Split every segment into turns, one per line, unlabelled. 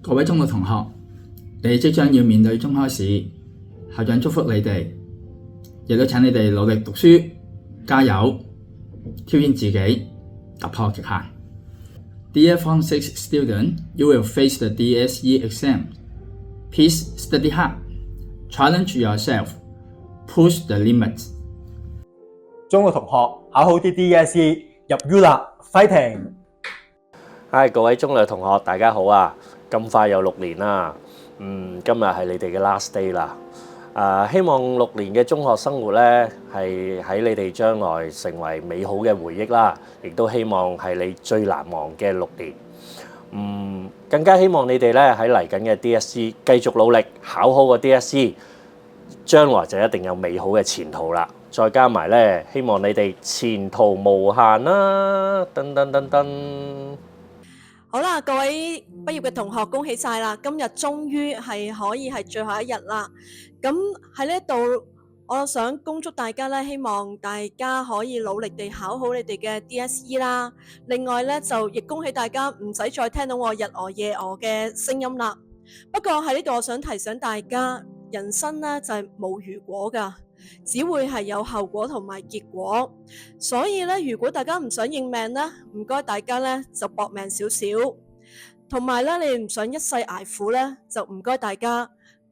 各位中六同學，你哋即將要面對中考試，校長祝福你哋，亦都請你哋努力讀書，加油，挑戰自己，突破極限。Dear Form 6 student, you will face the DSE exam. Please study hard, challenge yourself, push the limits.
中六同學考好啲 DSE 入 U 啦 ，fighting！
Hi， 各位中六同學，大家好啊！咁快又6年啦，今日係你哋嘅 last day 啦。希望6年嘅中學生活咧，係喺你哋將來成為美好嘅回憶啦，亦都希望係你最難忘嘅6年。更加希望你哋咧喺嚟緊嘅 DSE 繼續努力，考好個 DSE， 將來就一定有美好嘅前途啦。再加埋咧，希望你哋前途無限啦！噔噔噔噔。
好啦，各位畢業嘅同學，恭喜晒啦！今日終於係可以係最後一日啦。咁喺呢度，我想恭祝大家咧，希望大家可以努力地考好你哋嘅 DSE 啦。另外咧，就亦恭喜大家唔使再聽到我日餓夜餓嘅聲音啦。不過喺呢度，我想提醒大家，人生咧就係冇如果㗎，只會係有後果同埋結果。所以咧，如果大家唔想認命咧，唔該大家咧就搏命少少。同埋咧，你唔想一世捱苦咧，就唔該大家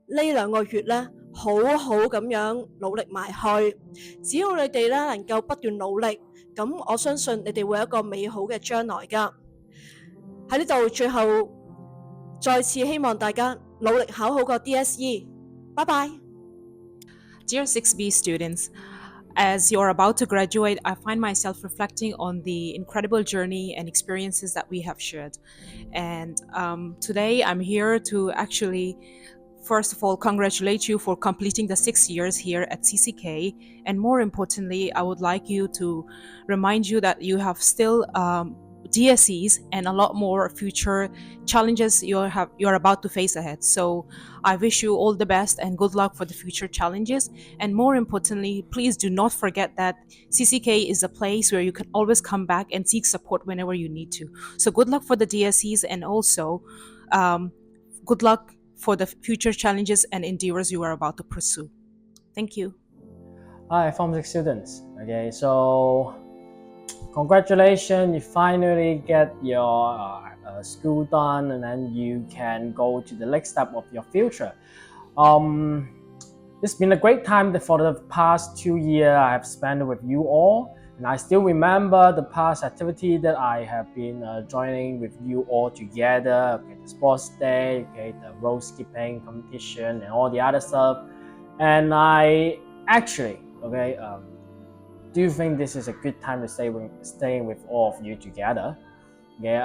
呢2個月咧，好好咁樣努力埋去。只要你哋咧能夠不斷努力，咁我相信你哋會有一個美好嘅將來㗎。喺呢度最後再次希望大家努力考好個 DSE。拜拜。
Dear 6B students, as you're about to graduate, I find myself reflecting on the incredible journey and experiences that we have shared. And today I'm here to actually, first of all, congratulate you for completing the 6 years here at CCK. And more importantly, I would like you to remind you that you have still DSEs and a lot more future challenges you're about to face ahead. So I wish you all the best and good luck for the future challenges. And more importantly, please do not forget that CCK is a place where you can always come back and seek support whenever you need to. So good luck for the DSEs, and also good luck for the future challenges and endeavors you are about to pursue. Thank you.
Hi, Form 6 students. Okay, so congratulations, you finally get your school done, and then you can go to the next step of your future. It's been a great time for the past 2 years I have spent with you all, and I still remember the past activity that I have been joining with you all together. Okay, the sports day, okay, the road skipping competition, and all the other stuff. And I actually, okay, do you think this is a good time to staying with all of you together? Okay,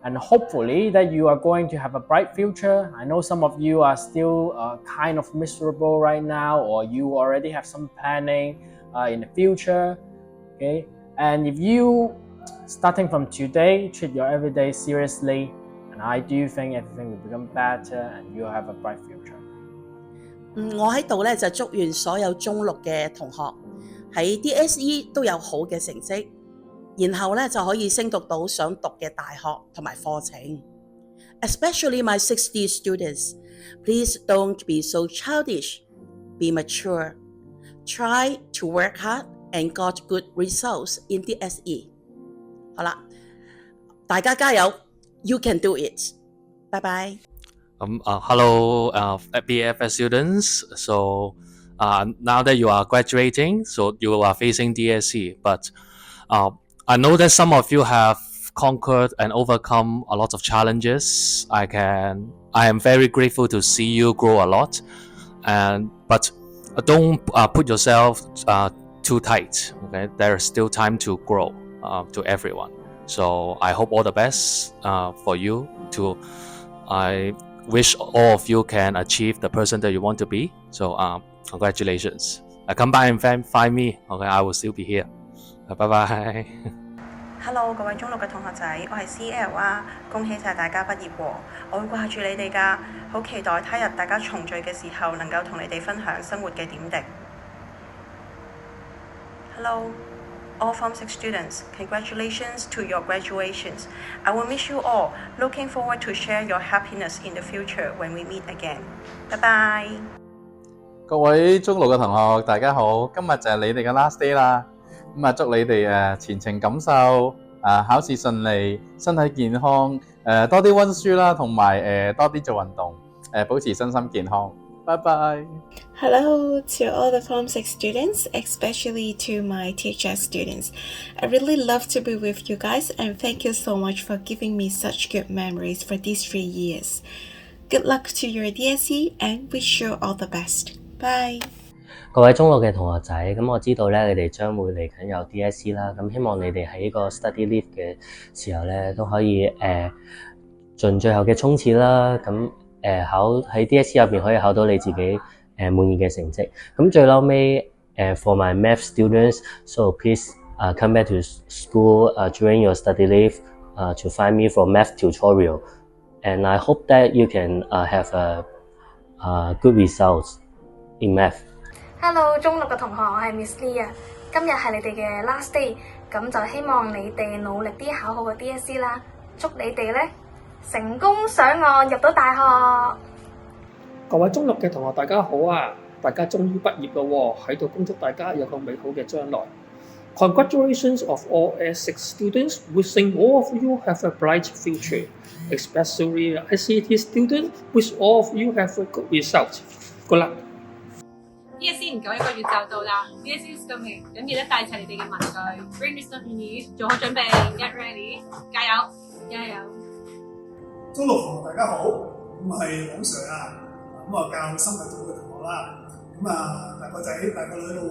and hopefully that you are going to have a bright future. I know some of you are still kind of miserable right now, or you already have some planning in the future. Okay, and if you, starting from today, treat your everyday seriously, and I do think everything will become better and you'll have a bright future.
我喺度咧就祝願所有中六嘅同學喺 DSE 都有好嘅成績，然後咧就可以升讀到想讀嘅大學同埋課程。Especially my 6D students, please don't be so childish. Be mature. Try to work hard and got good results in DSE. 好啦，大家加油 ！You can do it. Bye bye.
Hello, BFS students. So now that you are graduating, so you are facing DSE, but I know that some of you have conquered and overcome a lot of challenges. I am very grateful to see you grow a lot, but don't put yourself too tight. Okay, there is still time to grow to everyone. So I hope all the best for you. I wish all of you can achieve the person that you want to be. So congratulations. Come by and find me. Okay, I will still be here. Bye bye.
Hello， 各位中六嘅同學仔，我係 CL 啊，恭喜晒大家畢業喎！我會掛住你哋㗎，好期待他日大家重聚嘅時候，能夠同你哋分享生活嘅點滴。Hello。All Form 6 students, congratulations to your graduations. I will miss you all. Looking forward to share your happiness in the future when we meet again. Bye bye.
各位中六嘅同學，大家好！今日就係你哋嘅 last day 啦。咁啊，祝你哋前程錦繡，考試順利，身體健康，多啲温書啦，同埋多啲做運動，保持身心健康。拜拜。
Hello to all the Form 6 students, especially to my THS students. I really love to be with you guys and thank you so much for giving me such good memories for these 3 years. Good luck to your DSE and wish you all the best. Bye.
各位中六嘅同學仔，咁我知道咧，你哋將會嚟緊有 DSE 啦，咁希望你哋喺呢個 study leave 嘅時候咧，都可以盡最後嘅衝刺啦，咁考喺 DSE 入邊可以考到你自己滿意嘅成績。咁最嬲尾for my math students, so please come back to school during your study leave to find me for math tutorial, and I hope that you can have a good results in math.Hello，
中六嘅同學，我係 Miss Lee 啊。今日係你哋嘅 last day， 咁就希望你哋努力啲考好個 DSE 啦。祝你哋咧成功上岸入到大學。
各位中六嘅同學，大家好啊！大家終於畢業咯喎，喺度恭祝大家有個美好嘅將來。Congratulations of all S6 students, wishing all of you have a bright future. Especially ICT students, wish all of you have a good result. Good luck.DSE 唔夠1個月就到啦 ，DSE is coming，咁記得帶齊你哋嘅文具 ，bring your stuff，做好準備 ，get ready， 加油，加油！
中六同學大家好，咁係黃 Sir 啊，咁啊教生物組嘅同學啦，咁啊大個仔大個女咯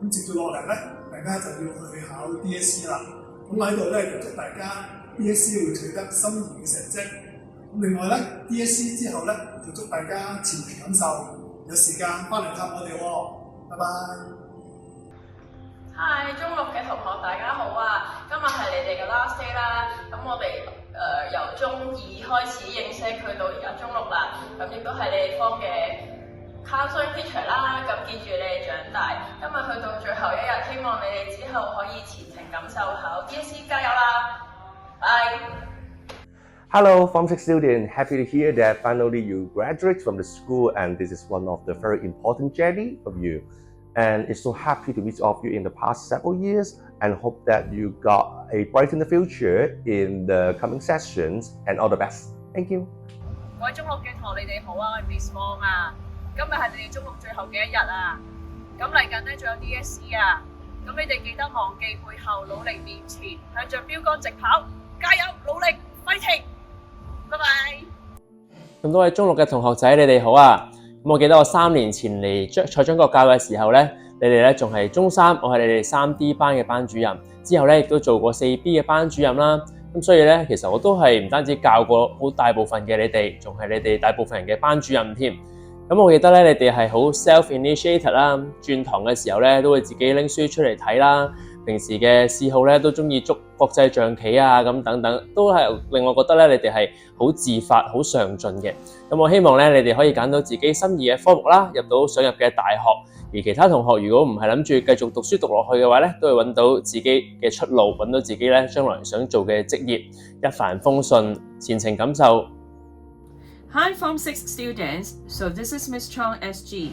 喎，咁接住落嚟咧，大家就要去考 DSE 啦，咁喺度咧就祝大家 DSE 會取得心儀嘅成績，咁另外咧 DSE 之後咧就祝大家前程錦繡。有時間翻嚟探我哋喎，拜拜。
Hi， 中六嘅同學大家好啊！今日係你哋嘅 last day 啦，咁我哋由中2開始認識去到而家中6啦，咁亦都係你哋方嘅 counseling teacher 啦，咁記住你哋長大。今日去到最後一日，希望你哋之後可以前程錦繡考 DSE， 加油啦！拜。
Hello, Form 6 student. Happy to hear that finally you graduate from the school, and this is one of the very important journey of you. And it's so happy to meet all of you in the past several years, and hope that you got a bright in the future in the coming sessions. And all the best. Thank you.
各位中六嘅同學，你哋好啊，我係 Miss Wong 啊。今日係你哋中六最後嘅一日啊。咁嚟緊咧仲有 DSE 啊。咁你哋記得忘記背後，努力面前，向着標杆直跑，加油，努力 ，fighting！拜拜。
咁多位中六嘅同學仔，你哋好啊！咁我記得我3年前嚟蔡張國教嘅時候咧，你哋咧仲係中3，我係你哋3D 班嘅班主任，之後咧亦都做過4B 嘅班主任啦。咁所以咧，其實我都係唔單止教過好大部分嘅你哋，仲係你哋大部分人嘅班主任添。咁我記得咧，你哋係好 self-initiated 啦，轉堂嘅時候咧都會自己拎書出嚟睇啦。平時嘅嗜好咧都中意捉國際象棋啊，咁等等，都係令我覺得咧你哋係好自發、好上進嘅。咁我希望咧你哋可以揀到自己心儀嘅科目啦，入到想入嘅大學。而其他同學如果唔係諗住繼續讀書讀落去嘅話咧，都會揾到自己嘅出路，揾到自己咧將來想做嘅職業，一帆風順，前程錦繡。
Hi Form 6 students, so this is Miss Chong SG.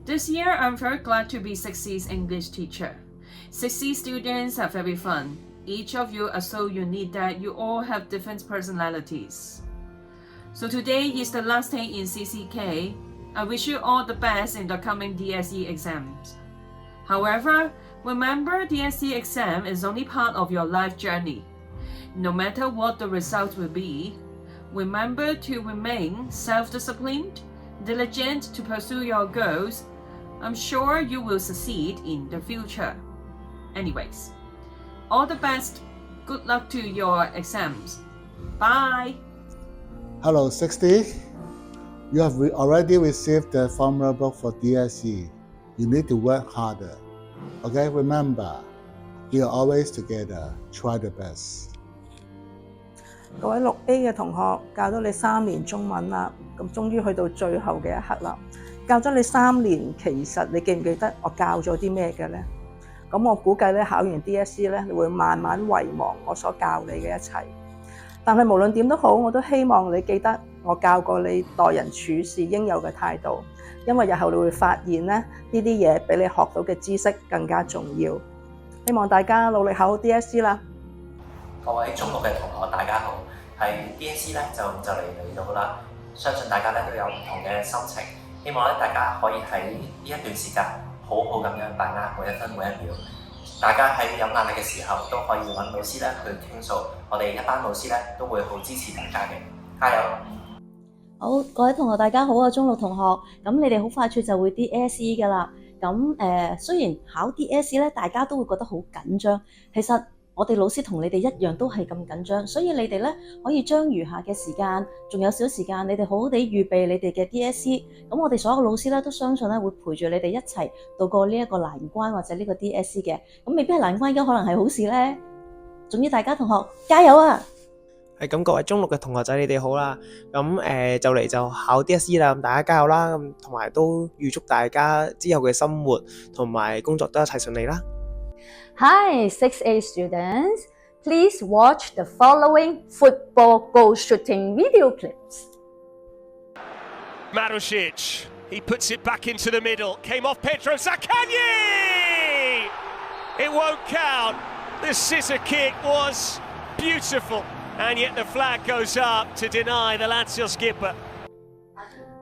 This year I'm very glad to be 6C's English teacher.6C students are very fun. Each of you are so unique that you all have different personalities. So today is the last day in CCK. I wish you all the best in the coming DSE exams. However, remember DSE exam is only part of your life journey. No matter what the result will be, remember to remain self-disciplined, diligent to pursue your goals. I'm sure you will succeed in the future.Anyways, all the best. Good luck to your exams. Bye.
Hello, 60. You have already received the formula book for DSE. You need to work harder. Okay, remember, we are always together. Try the best.
各位6A 嘅同學，教咗你3年中文啦，咁終於去到最後嘅一刻啦。教咗你3年，其實你記唔記得我教咗啲咩嘅呢？咁我估計咧考完 DSE 咧，你會慢慢遺忘我所教你嘅一切。但係無論點都好，我都希望你記得我教過你待人處事應有嘅態度，因為日後你會發現咧呢啲嘢比你學到嘅知識更加重要。希望大家努力考好 DSE 啦！
各位中六嘅同學，大家好，係 DSE 咧就嚟到啦，相信大家咧都有唔同嘅心情，希望咧大家可以喺呢一段時間好好咁樣把握每一分每一秒。大家喺有壓力嘅時候都可以揾老師咧去傾訴，我哋一班老師咧都會好支持大家嘅，加油！
好，各位同學大家好啊，中六同學，咁你哋好快脆就會 DSE 㗎啦。咁雖然考 DSE 咧，大家都會覺得好緊張，其實我哋老師同你哋一樣都係咁緊張，所以你哋咧可以將餘下嘅時間，仲有少時間，你哋好好地預備你哋嘅 DSE。咁我哋所有老師咧都相信咧會陪住你哋一齊度過呢一個難關或者呢個 DSE 嘅。咁未必係難關，而家可能係好事咧。總之大家同學加油啊！
係咁，各位中六嘅同學仔，你哋好啦。咁就嚟就考 DSE 啦，咁大家加油啦。咁同埋都預祝大家之後嘅生活同埋工作都一齊順利啦。
Hi, 6A students. Please watch the following football goal shooting video clips.
Marušić, he puts it back into the middle, came off Petro Zakanyi! It won't count. The scissor kick was beautiful, and yet the flag goes up to deny the Lazio skipper.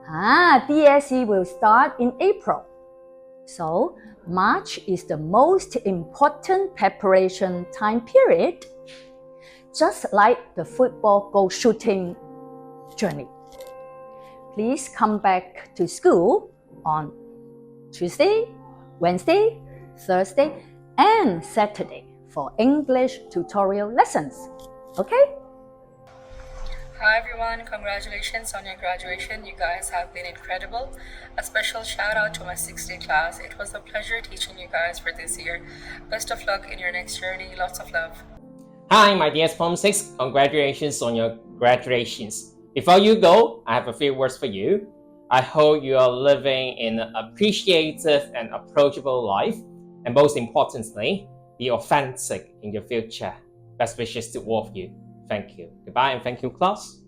DSE will start in April. So, March is the most important preparation time period, just like the football goal shooting journey. Please come back to school on Tuesday, Wednesday, Thursday, and Saturday for English tutorial lessons. Okay?
Hi everyone, congratulations on your graduation. You guys have been incredible. A special shout out to my 6th class. It was a pleasure teaching you guys for this year. Best of luck in your next journey. Lots of love.
Hi, my dear Form 6. Congratulations on your graduations. Before you go, I have a few words for you. I hope you are living in an appreciative and approachable life. And most importantly, be authentic in your future. Best wishes to all of you. Thank you. Goodbye and thank you, class.